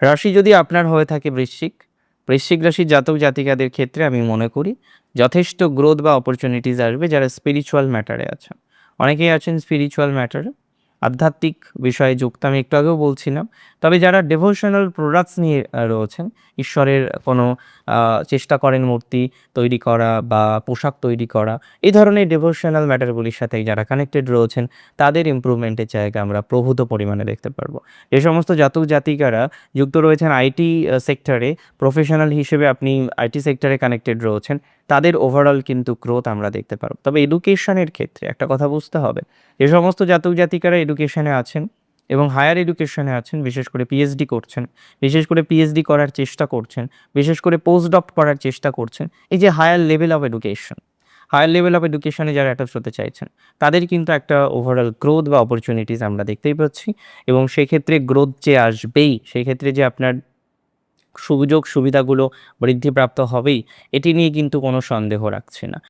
রাশি যদি আপনার হয়ে থাকে বৃশ্চিক, বৃশ্চিক রাশির জাতক জাতিকাদের ক্ষেত্রে আমি মনে করি যথেষ্ট গ্রোথ বা অপরচুনিটিস আসবে যারা স্পিরিচুয়াল ম্যাটারে আছেন। অনেকেই আছেন স্পিরিচুয়াল ম্যাটারে, আধ্যাত্মিক বিষয়ে যুক্ত, আমি একটু আগেও বলছিলাম। তবে যারা ডিভোশনাল প্রোডাক্টস নিয়ে রয়েছেন, ঈশ্বরের কোনো চেষ্টা করেন মূর্তি তৈরি করা বা পোশাক তৈরি করা, এই ধরনের ডিভোশনাল ম্যাটারগুলির সাথে যারা কানেক্টেড রয়েছেন, তাদের ইমপ্রুভমেন্টের জায়গা আমরা প্রভূত পরিমাণে দেখতে পারবো। যে সমস্ত জাতক জাতিকারা যুক্ত রয়েছেন আইটি সেক্টরে, প্রফেশনাল হিসেবে আপনি আইটি সেক্টরে কানেক্টেড রয়েছেন, তাদের ওভারঅল কিন্তু গ্রোথ আমরা দেখতে পারব। তবে এডুকেশনের ক্ষেত্রে একটা কথা বুঝতে হবে, যে সমস্ত জাতক জাতিকারা এডুকেশনে আছেন এবং হায়ার এডুকেশনে আছেন, বিশেষ করে পিএইচডি করছেন, বিশেষ করে পিএইচডি করার চেষ্টা করছেন, বিশেষ করে পোস্ট ডক করার চেষ্টা করছেন, এই যে higher level of education, higher level of এডুকেশনে যারা অ্যাটাচ হতে চাইছেন, তাদের কিন্তু একটা ওভারঅল গ্রোথ বা অপরচুনিটিস আমরা দেখতেই পাচ্ছি। এবং সেক্ষেত্রে গ্রোথ যে আসবেই, সেক্ষেত্রে যে আপনার সুযোগ সুবিধাগুলো বৃদ্ধিপ্রাপ্ত হবেই, এটি নিয়ে কিন্তু কোনো সন্দেহ রাখছি না।